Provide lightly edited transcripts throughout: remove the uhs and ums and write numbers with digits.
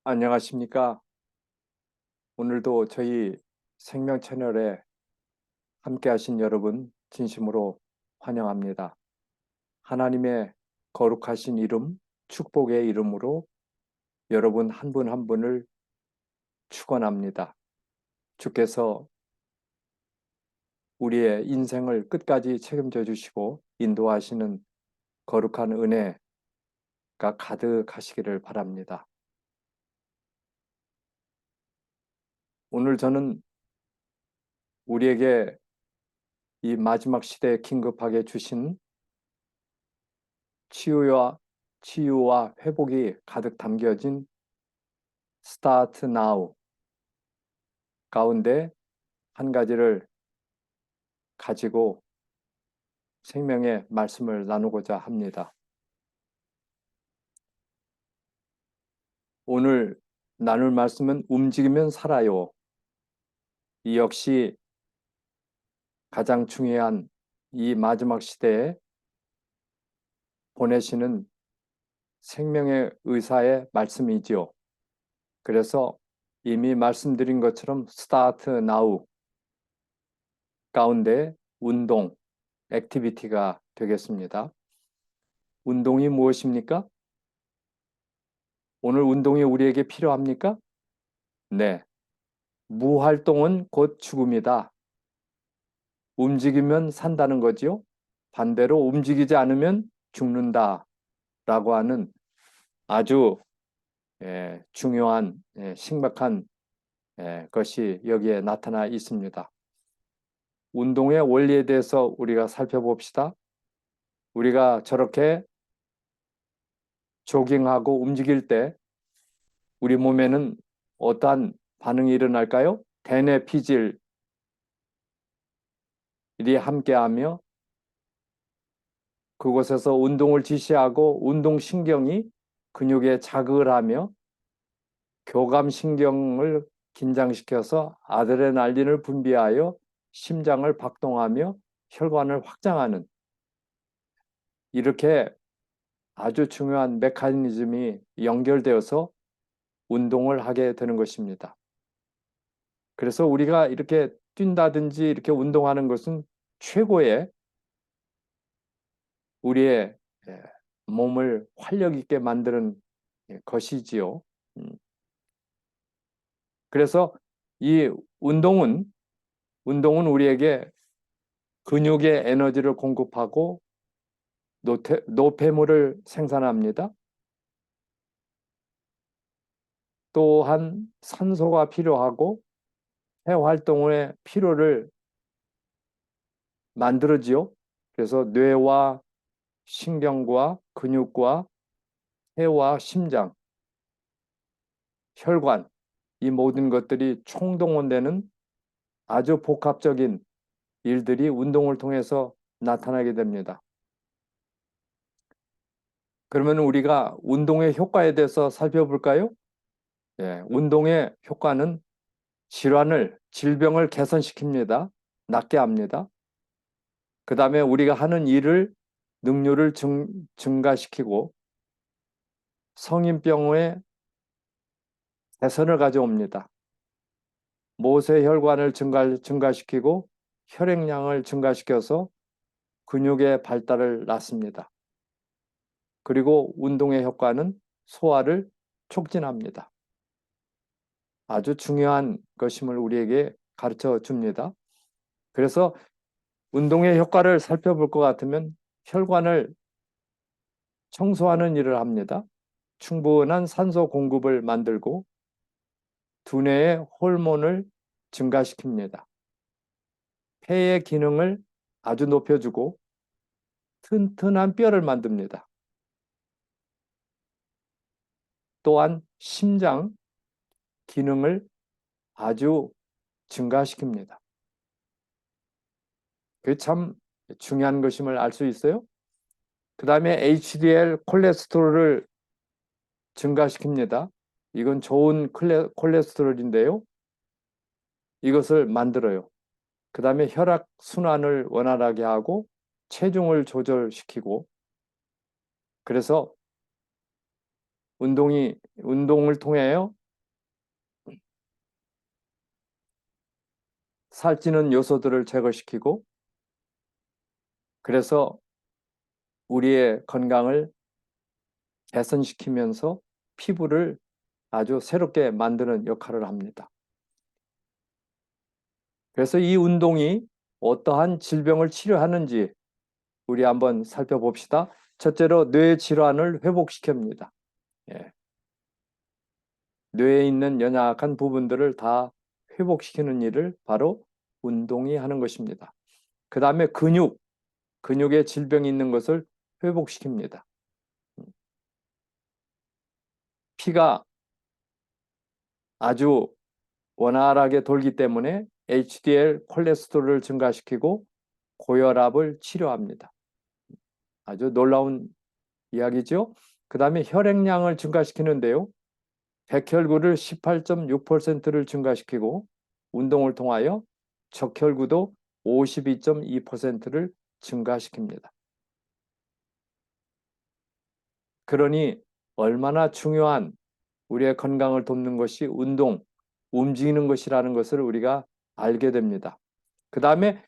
안녕하십니까? 오늘도 저희 생명 채널에 함께 하신 여러분 진심으로 환영합니다. 하나님의 거룩하신 이름, 축복의 이름으로 여러분 한 분 한 분을 축원합니다. 주께서 우리의 인생을 끝까지 책임져 주시고 인도하시는 거룩한 은혜가 가득하시기를 바랍니다. 오늘 저는 우리에게 이 마지막 시대에 긴급하게 주신 치유와 치유와 회복이 가득 담겨진 스타트 나우 가운데 한 가지를 가지고 생명의 말씀을 나누고자 합니다. 오늘 나눌 말씀은 움직이면 살아요. 이 역시 가장 중요한 이 마지막 시대에 보내시는 생명의 의사의 말씀이지요. 그래서 이미 말씀드린 것처럼 스타트 나우 가운데 운동, 액티비티가 되겠습니다. 운동이 무엇입니까? 오늘 운동이 우리에게 필요합니까? 네. 무활동은 곧 죽음이다. 움직이면 산다는 거지요. 반대로 움직이지 않으면 죽는다. 라고 하는 아주 중요한 심각한 것이 여기에 나타나 있습니다. 운동의 원리에 대해서 우리가 살펴봅시다. 우리가 저렇게 조깅하고 움직일 때 우리 몸에는 어떠한 반응이 일어날까요? 대뇌 피질이 함께하며 그곳에서 운동을 지시하고 운동신경이 근육에 자극을 하며 교감신경을 긴장시켜서 아드레날린을 분비하여 심장을 박동하며 혈관을 확장하는 이렇게 아주 중요한 메커니즘이 연결되어서 운동을 하게 되는 것입니다. 그래서 우리가 이렇게 뛴다든지 이렇게 운동하는 것은 최고의 우리의 몸을 활력 있게 만드는 것이지요. 그래서 이 운동은 우리에게 근육의 에너지를 공급하고 노폐물을 생산합니다. 또한 산소가 필요하고 해 활동의 필요를 만들어지요. 그래서 뇌와 신경과 근육과 폐와 심장, 혈관 이 모든 것들이 총동원되는 아주 복합적인 일들이 운동을 통해서 나타나게 됩니다. 그러면 우리가 운동의 효과에 대해서 살펴볼까요? 운동의 효과는 질병을 개선시킵니다. 낫게 합니다. 그 다음에 우리가 하는 일을 능률을 증가시키고 성인병의 개선을 가져옵니다. 모세혈관을 증가시키고 혈액량을 증가시켜서 근육의 발달을 낳습니다. 그리고 운동의 효과는 소화를 촉진합니다. 아주 중요한 것임을 우리에게 가르쳐 줍니다. 그래서 운동의 효과를 살펴볼 것 같으면 혈관을 청소하는 일을 합니다. 충분한 산소 공급을 만들고 두뇌의 호르몬을 증가시킵니다. 폐의 기능을 아주 높여주고 튼튼한 뼈를 만듭니다. 또한 심장 기능을 아주 증가시킵니다. 그게 참 중요한 것임을 알 수 있어요. 그 다음에 HDL 콜레스테롤을 증가시킵니다. 이건 좋은 콜레스테롤인데요. 이것을 만들어요. 그 다음에 혈액 순환을 원활하게 하고 체중을 조절시키고 그래서 운동을 통해요. 살찌는 요소들을 제거시키고, 그래서 우리의 건강을 개선시키면서 피부를 아주 새롭게 만드는 역할을 합니다. 그래서 이 운동이 어떠한 질병을 치료하는지 우리 한번 살펴봅시다. 첫째로 뇌 질환을 회복시킵니다. 예. 뇌에 있는 연약한 부분들을 다 회복시키는 일을 바로 운동이 하는 것입니다. 그 다음에 근육에 질병이 있는 것을 회복시킵니다. 피가 아주 원활하게 돌기 때문에 HDL 콜레스테롤을 증가시키고 고혈압을 치료합니다. 아주 놀라운 이야기죠. 그 다음에 혈액량을 증가시키는데요. 백혈구를 18.6%를 증가시키고 운동을 통하여 적혈구도 52.2%를 증가시킵니다. 그러니 얼마나 중요한 우리의 건강을 돕는 것이 움직이는 것이라는 것을 우리가 알게 됩니다. 그 다음에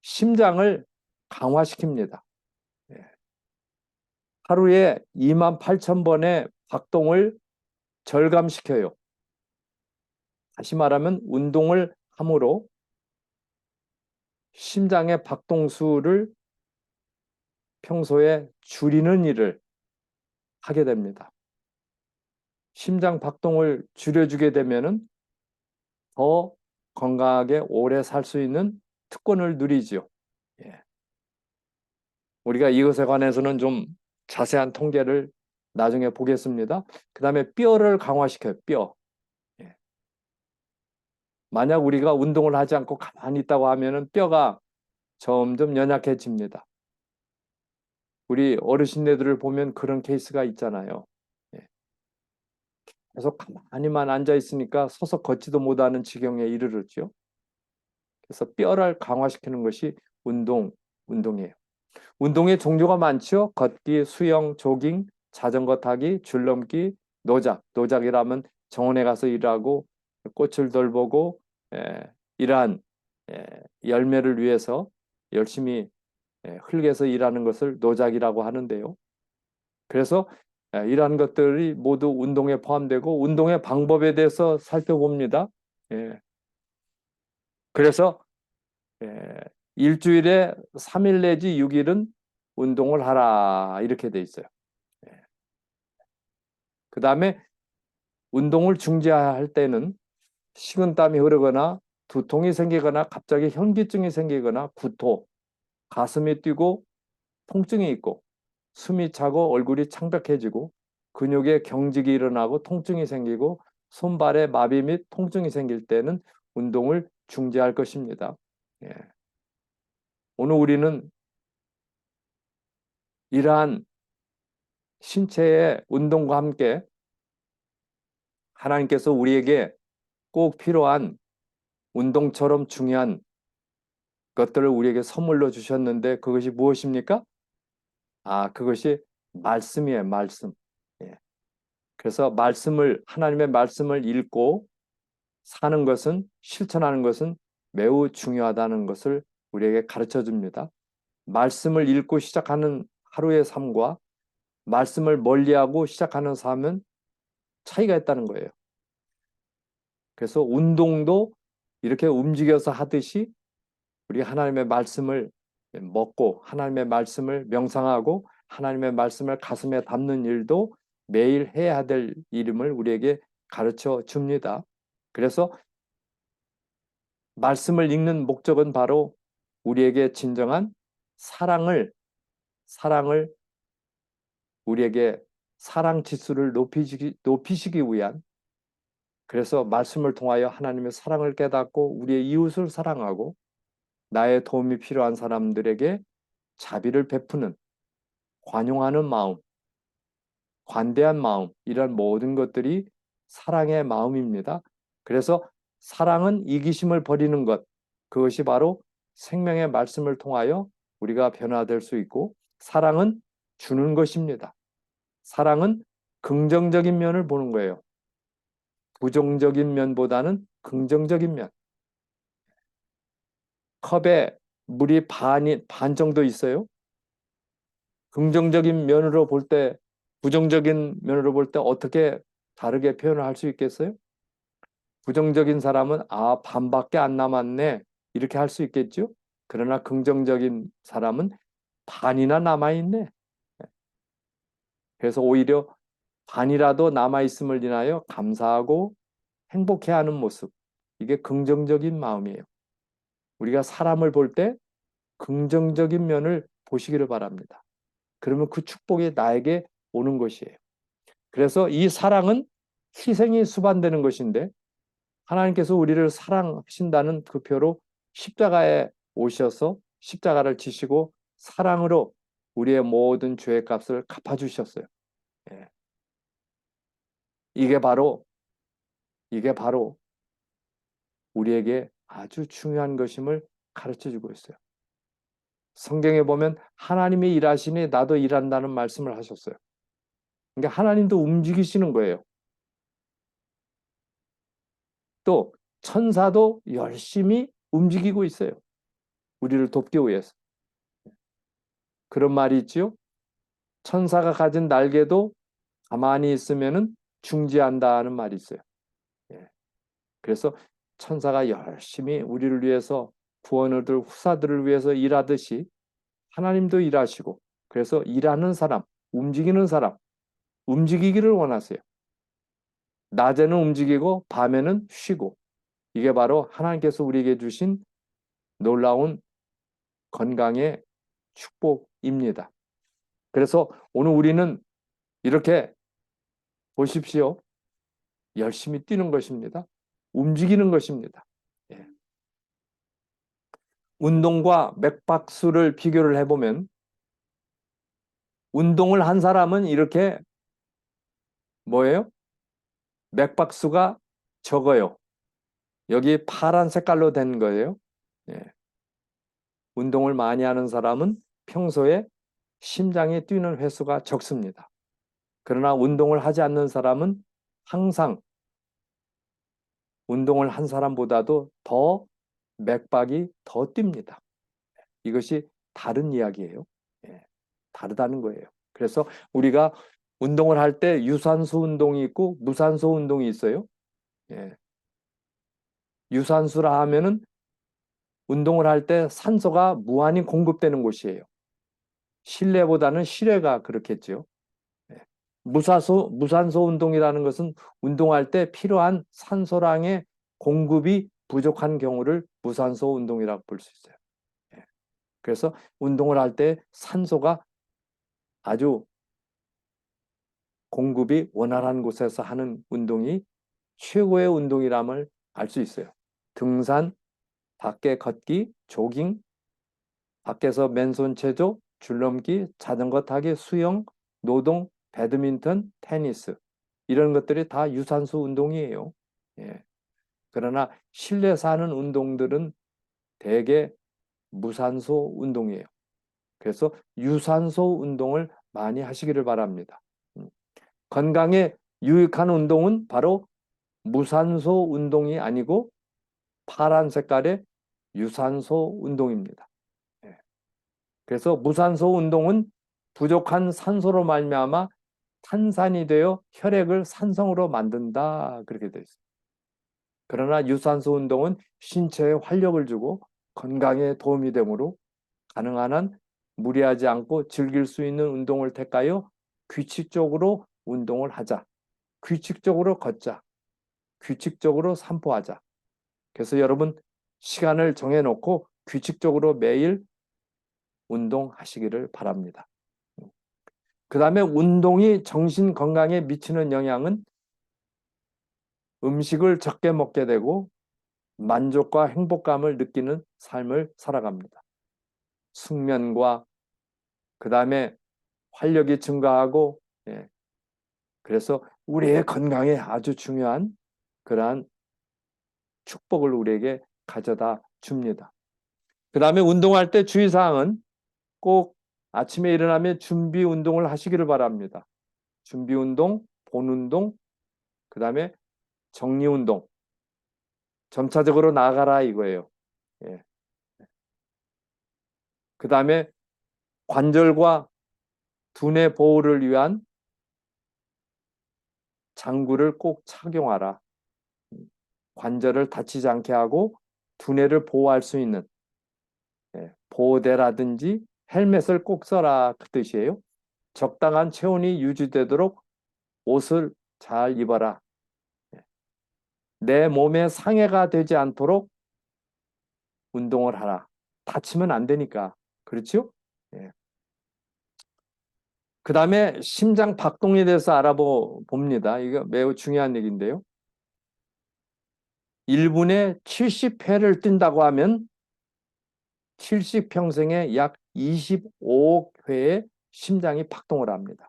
심장을 강화시킵니다. 하루에 28,000번의 박동을 절감시켜요. 다시 말하면 운동을 함으로 심장의 박동수를 평소에 줄이는 일을 하게 됩니다. 심장 박동을 줄여주게 되면은 더 건강하게 오래 살 수 있는 특권을 누리지요. 예. 우리가 이것에 관해서는 좀 자세한 통계를 나중에 보겠습니다. 그 다음에 뼈를 강화시켜요. 뼈. 예. 만약 우리가 운동을 하지 않고 가만히 있다고 하면은 뼈가 점점 연약해집니다. 우리 어르신네들을 보면 그런 케이스가 있잖아요. 예. 계속 가만히만 앉아 있으니까 서서 걷지도 못하는 지경에 이르렀죠. 그래서 뼈를 강화시키는 것이 운동이에요. 운동의 종류가 많죠. 걷기, 수영, 조깅, 자전거 타기, 줄넘기, 노작이라면 정원에 가서 일하고 꽃을 돌보고 이러한 열매를 위해서 열심히 흙에서 일하는 것을 노작이라고 하는데요. 그래서 이러한 것들이 모두 운동에 포함되고 운동의 방법에 대해서 살펴봅니다. 그래서 일주일에 3일 내지 6일은 운동을 하라 이렇게 돼 있어요. 그 다음에 운동을 중지할 때는 식은땀이 흐르거나 두통이 생기거나 갑자기 현기증이 생기거나 구토, 가슴이 뛰고 통증이 있고 숨이 차고 얼굴이 창백해지고 근육에 경직이 일어나고 통증이 생기고 손발에 마비 및 통증이 생길 때는 운동을 중지할 것입니다. 예. 오늘 우리는 이러한 신체의 운동과 함께 하나님께서 우리에게 꼭 필요한 운동처럼 중요한 것들을 우리에게 선물로 주셨는데 그것이 무엇입니까? 그것이 말씀이에요, 말씀. 예. 그래서 하나님의 말씀을 읽고 사는 것은, 실천하는 것은 매우 중요하다는 것을 우리에게 가르쳐 줍니다. 말씀을 읽고 시작하는 하루의 삶과 말씀을 멀리하고 시작하는 삶은 차이가 있다는 거예요. 그래서 운동도 이렇게 움직여서 하듯이 우리 하나님의 말씀을 먹고 하나님의 말씀을 명상하고 하나님의 말씀을 가슴에 담는 일도 매일 해야 될 일임을 우리에게 가르쳐 줍니다. 그래서 말씀을 읽는 목적은 바로 우리에게 진정한 사랑을 우리에게 사랑 지수를 높이시기 위한, 그래서 말씀을 통하여 하나님의 사랑을 깨닫고 우리의 이웃을 사랑하고 나의 도움이 필요한 사람들에게 자비를 베푸는 관용하는 마음, 관대한 마음, 이런 모든 것들이 사랑의 마음입니다. 그래서 사랑은 이기심을 버리는 것, 그것이 바로 생명의 말씀을 통하여 우리가 변화될 수 있고, 사랑은 주는 것입니다. 사랑은 긍정적인 면을 보는 거예요. 부정적인 면보다는 긍정적인 면. 컵에 물이 반 정도 있어요. 긍정적인 면으로 볼 때, 부정적인 면으로 볼 때 어떻게 다르게 표현을 할 수 있겠어요? 부정적인 사람은 아, 반밖에 안 남았네. 이렇게 할 수 있겠죠? 그러나 긍정적인 사람은 반이나 남아있네. 그래서 오히려 반이라도 남아있음을 인하여 감사하고 행복해하는 모습. 이게 긍정적인 마음이에요. 우리가 사람을 볼 때 긍정적인 면을 보시기를 바랍니다. 그러면 그 축복이 나에게 오는 것이에요. 그래서 이 사랑은 희생이 수반되는 것인데 하나님께서 우리를 사랑하신다는 그 표로 십자가에 오셔서 십자가를 지시고 사랑으로 우리의 모든 죄의 값을 갚아주셨어요. 예. 이게 바로 우리에게 아주 중요한 것임을 가르쳐주고 있어요. 성경에 보면 하나님이 일하시니 나도 일한다는 말씀을 하셨어요. 그러니까 하나님도 움직이시는 거예요. 또 천사도 열심히 움직이고 있어요. 우리를 돕기 위해서. 그런 말이 있지요. 천사가 가진 날개도 가만히 있으면은 중지한다는 말이 있어요. 예. 그래서 천사가 열심히 우리를 위해서 구원을 얻을 후사들을 위해서 일하듯이 하나님도 일하시고 그래서 일하는 사람, 움직이는 사람, 움직이기를 원하세요. 낮에는 움직이고 밤에는 쉬고 이게 바로 하나님께서 우리에게 주신 놀라운 건강의 축복입니다. 그래서 오늘 우리는 이렇게 보십시오. 열심히 뛰는 것입니다. 움직이는 것입니다. 예. 운동과 맥박수를 비교를 해보면 운동을 한 사람은 이렇게 뭐예요? 맥박수가 적어요. 여기 파란 색깔로 된 거예요. 예. 운동을 많이 하는 사람은 평소에 심장이 뛰는 횟수가 적습니다. 그러나 운동을 하지 않는 사람은 항상 운동을 한 사람보다도 더 맥박이 더 뜁니다. 이것이 다른 이야기예요. 예, 다르다는 거예요. 그래서 우리가 운동을 할 때 유산소 운동이 있고 무산소 운동이 있어요. 예, 유산소라 하면은 운동을 할 때 산소가 무한히 공급되는 곳이에요. 실내보다는 실외가 그렇겠죠. 예. 무산소 운동이라는 것은 운동할 때 필요한 산소량의 공급이 부족한 경우를 무산소 운동이라고 볼 수 있어요. 예. 그래서 운동을 할 때 산소가 아주 공급이 원활한 곳에서 하는 운동이 최고의 운동이람을 알 수 있어요. 등산, 밖에 걷기, 조깅, 밖에서 맨손 체조, 줄넘기, 자전거 타기, 수영, 노동, 배드민턴, 테니스 이런 것들이 다 유산소 운동이에요. 예. 그러나 실내에서 하는 운동들은 대개 무산소 운동이에요. 그래서 유산소 운동을 많이 하시기를 바랍니다. 건강에 유익한 운동은 바로 무산소 운동이 아니고 파란 색깔의 유산소 운동입니다. 예. 그래서 무산소 운동은 부족한 산소로 말미암아 탄산이 되어 혈액을 산성으로 만든다 그렇게 되어 있습니다. 그러나 유산소 운동은 신체에 활력을 주고 건강에 도움이 되므로 가능한 한 무리하지 않고 즐길 수 있는 운동을 택하여 규칙적으로 운동을 하자. 규칙적으로 걷자. 규칙적으로 산보하자. 그래서 여러분 시간을 정해놓고 규칙적으로 매일 운동하시기를 바랍니다. 그 다음에 운동이 정신 건강에 미치는 영향은 음식을 적게 먹게 되고 만족과 행복감을 느끼는 삶을 살아갑니다. 숙면과 그 다음에 활력이 증가하고 예. 그래서 우리의 건강에 아주 중요한 그러한 축복을 우리에게 가져다 줍니다. 그 다음에 운동할 때 주의사항은 꼭 아침에 일어나면 준비 운동을 하시기를 바랍니다. 준비 운동, 본운동, 그 다음에 정리운동, 점차적으로 나아가라 이거예요. 예. 그 다음에 관절과 두뇌 보호를 위한 장구를 꼭 착용하라. 관절을 다치지 않게 하고 두뇌를 보호할 수 있는 보호대라든지 헬멧을 꼭 써라 그 뜻이에요. 적당한 체온이 유지되도록 옷을 잘 입어라. 내 몸에 상해가 되지 않도록 운동을 하라. 다치면 안 되니까. 그렇죠? 예. 그 다음에 심장 박동에 대해서 알아봅니다. 이거 매우 중요한 얘기인데요. 1분에 70회를 뛴다고 하면 70평생에 약 25억 회의 심장이 박동을 합니다.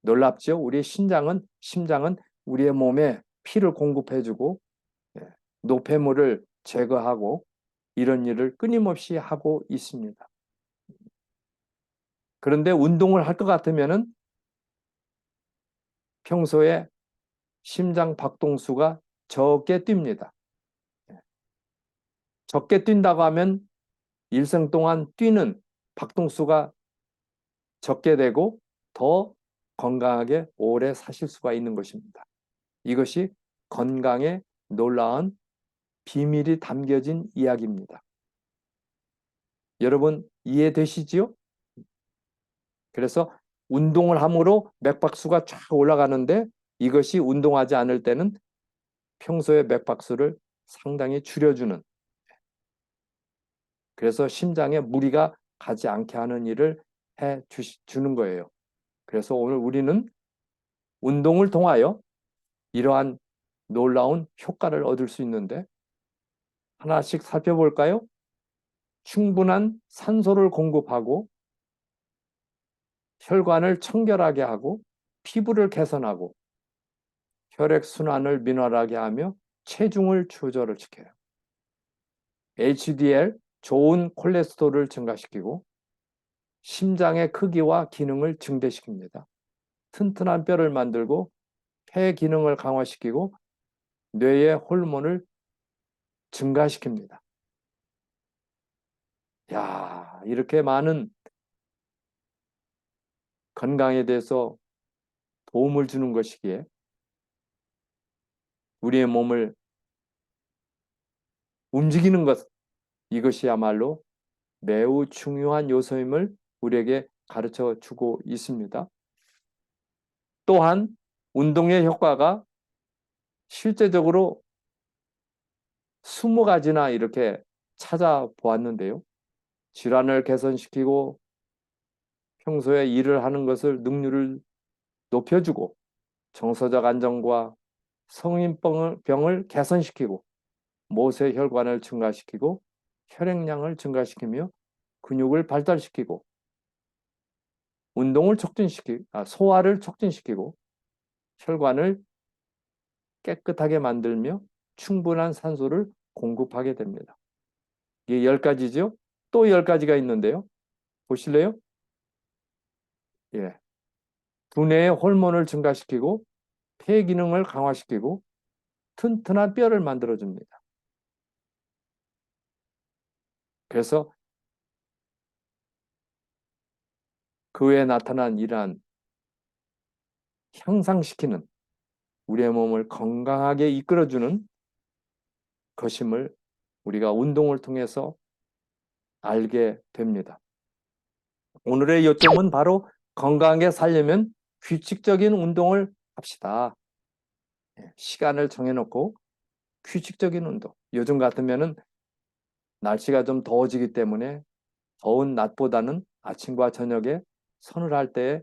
놀랍죠? 우리의 심장은 우리의 몸에 피를 공급해주고 노폐물을 제거하고 이런 일을 끊임없이 하고 있습니다. 그런데 운동을 할 것 같으면은 평소에 심장 박동수가 적게 뜁니다. 적게 뛴다고 하면 일생 동안 뛰는 박동수가 적게 되고 더 건강하게 오래 사실 수가 있는 것입니다. 이것이 건강의 놀라운 비밀이 담겨진 이야기입니다. 여러분 이해되시지요? 그래서 운동을 함으로 맥박수가 쫙 올라가는데 이것이 운동하지 않을 때는 평소에 맥박수를 상당히 줄여주는, 그래서 심장에 무리가 가지 않게 하는 일을 주는 거예요. 그래서 오늘 우리는 운동을 통하여 이러한 놀라운 효과를 얻을 수 있는데 하나씩 살펴볼까요? 충분한 산소를 공급하고 혈관을 청결하게 하고 피부를 개선하고 혈액순환을 민활하게 하며 체중을 조절을 시켜요. HDL, 좋은 콜레스테롤을 증가시키고 심장의 크기와 기능을 증대시킵니다. 튼튼한 뼈를 만들고 폐 기능을 강화시키고 뇌의 호르몬을 증가시킵니다. 야, 이렇게 많은 건강에 대해서 도움을 주는 것이기에 우리의 몸을 움직이는 것, 이것이야말로 매우 중요한 요소임을 우리에게 가르쳐 주고 있습니다. 또한 운동의 효과가 실제적으로 20가지나 이렇게 찾아보았는데요. 질환을 개선시키고 평소에 일을 하는 것을 능률을 높여주고 정서적 안정과 성인병을 개선시키고 모세 혈관을 증가시키고 혈액량을 증가시키며 근육을 발달시키고 운동을 소화를 촉진시키고 혈관을 깨끗하게 만들며 충분한 산소를 공급하게 됩니다. 이게 10가지죠. 또 10가지가 있는데요. 보실래요? 예. 두뇌의 호르몬을 증가시키고 폐 기능을 강화시키고 튼튼한 뼈를 만들어줍니다. 그래서 그 외에 나타난 이러한 향상시키는 우리의 몸을 건강하게 이끌어주는 것임을 우리가 운동을 통해서 알게 됩니다. 오늘의 요점은 바로 건강하게 살려면 규칙적인 운동을 합시다. 시간을 정해놓고 규칙적인 운동. 요즘 같으면은 날씨가 좀 더워지기 때문에 더운 낮보다는 아침과 저녁에 서늘할 때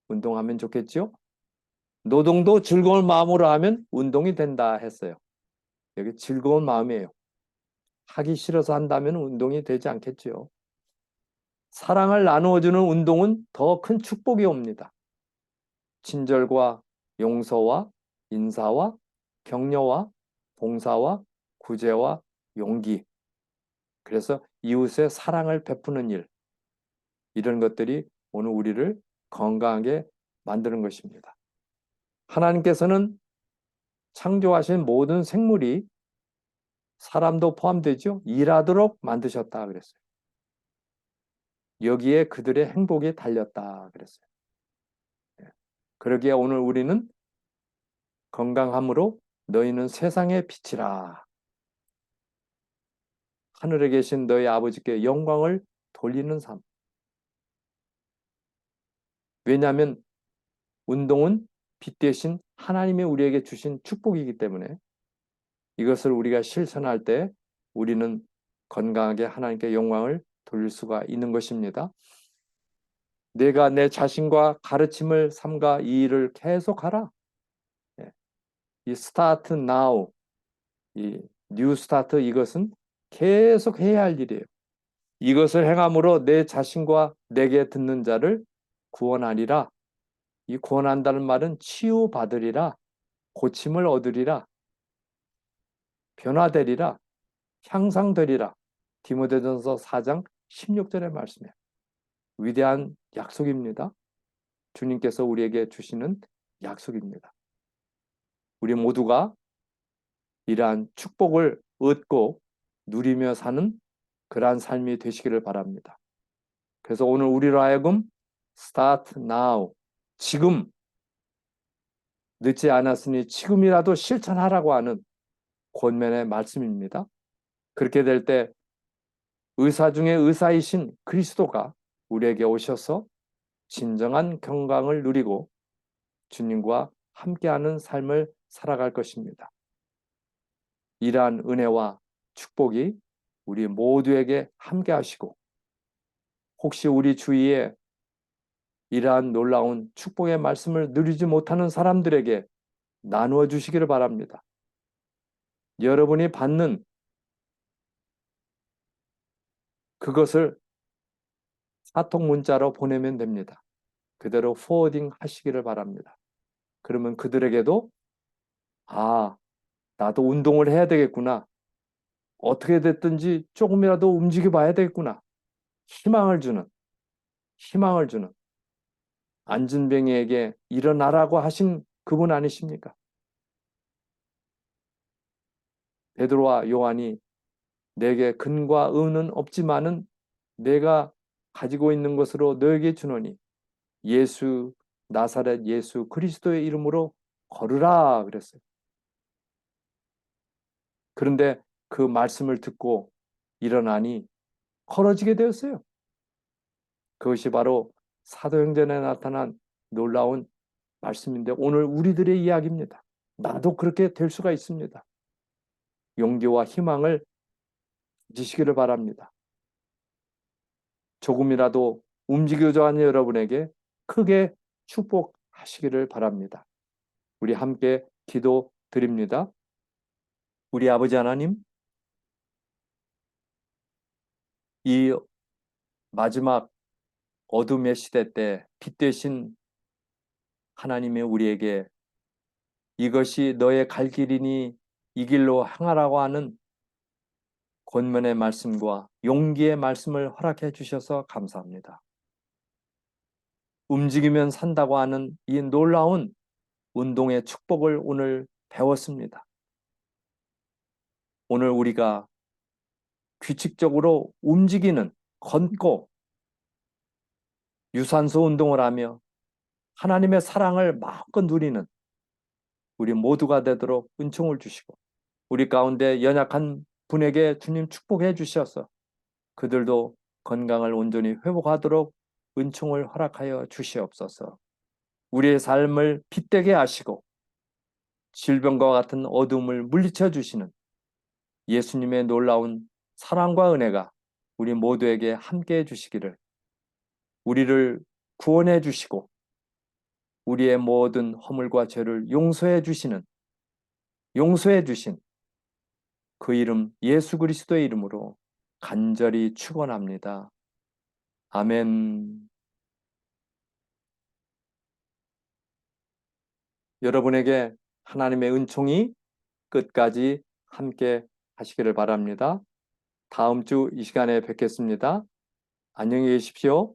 운동하면 좋겠죠? 노동도 즐거운 마음으로 하면 운동이 된다 했어요. 여기 즐거운 마음이에요. 하기 싫어서 한다면 운동이 되지 않겠죠. 사랑을 나누어주는 운동은 더 큰 축복이 옵니다. 친절과 용서와 인사와 격려와 봉사와 구제와 용기. 그래서 이웃의 사랑을 베푸는 일. 이런 것들이 오늘 우리를 건강하게 만드는 것입니다. 하나님께서는 창조하신 모든 생물이 사람도 포함되죠. 일하도록 만드셨다 그랬어요. 여기에 그들의 행복이 달렸다 그랬어요. 그러기에 오늘 우리는 건강함으로 너희는 세상의 빛이라. 하늘에 계신 너희 아버지께 영광을 돌리는 삶. 왜냐하면 운동은 빛 대신 하나님이 우리에게 주신 축복이기 때문에 이것을 우리가 실천할 때 우리는 건강하게 하나님께 영광을 돌릴 수가 있는 것입니다. 내가 내 자신과 가르침을 삼가 이 일을 계속하라. 이 start now, 이 new start 이것은 계속 해야 할 일이에요. 이것을 행함으로 내 자신과 내게 듣는 자를 구원하리라. 이 구원한다는 말은 치유받으리라, 고침을 얻으리라, 변화되리라, 향상되리라. 디모데전서 4장 16절의 말씀이에요. 위대한 약속입니다. 주님께서 우리에게 주시는 약속입니다. 우리 모두가 이러한 축복을 얻고 누리며 사는 그러한 삶이 되시기를 바랍니다. 그래서 오늘 우리로 하여금 start now, 지금 늦지 않았으니 지금이라도 실천하라고 하는 권면의 말씀입니다. 그렇게 될 때 의사 중에 의사이신 그리스도가 우리에게 오셔서 진정한 건강을 누리고 주님과 함께하는 삶을 살아갈 것입니다. 이러한 은혜와 축복이 우리 모두에게 함께 하시고 혹시 우리 주위에 이러한 놀라운 축복의 말씀을 누리지 못하는 사람들에게 나누어 주시기를 바랍니다. 여러분이 받는 그것을 카톡 문자로 보내면 됩니다. 그대로 포워딩 하시기를 바랍니다. 그러면 그들에게도 나도 운동을 해야 되겠구나. 어떻게 됐든지 조금이라도 움직여 봐야 되겠구나. 희망을 주는 안진뱅이에게 일어나라고 하신 그분 아니십니까? 베드로와 요한이 내게 근과 의는 없지만은 내가 가지고 있는 것으로 너에게 주노니 예수 나사렛 예수 그리스도의 이름으로 걸으라 그랬어요. 그런데 그 말씀을 듣고 일어나니 걸어지게 되었어요. 그것이 바로 사도행전에 나타난 놀라운 말씀인데 오늘 우리들의 이야기입니다. 나도 그렇게 될 수가 있습니다. 용기와 희망을 주시기를 바랍니다. 조금이라도 움직여져 하는 여러분에게 크게 축복하시기를 바랍니다. 우리 함께 기도 드립니다. 우리 아버지 하나님, 이 마지막 어둠의 시대 때 빛 되신 하나님이 우리에게 이것이 너의 갈 길이니 이 길로 행하라고 하는 권면의 말씀과 용기의 말씀을 허락해 주셔서 감사합니다. 움직이면 산다고 하는 이 놀라운 운동의 축복을 오늘 배웠습니다. 오늘 우리가 규칙적으로 움직이는, 걷고 유산소 운동을 하며 하나님의 사랑을 마음껏 누리는 우리 모두가 되도록 은총을 주시고 우리 가운데 연약한 분에게 주님 축복해 주셔서 그들도 건강을 온전히 회복하도록 은총을 허락하여 주시옵소서. 우리의 삶을 빛되게 하시고 질병과 같은 어둠을 물리쳐 주시는 예수님의 놀라운 사랑과 은혜가 우리 모두에게 함께해 주시기를 우리를 구원해 주시고 우리의 모든 허물과 죄를 용서해 주신 그 이름 예수 그리스도의 이름으로 간절히 축원합니다. 아멘. 여러분에게 하나님의 은총이 끝까지 함께 하시기를 바랍니다. 다음 주 이 시간에 뵙겠습니다. 안녕히 계십시오.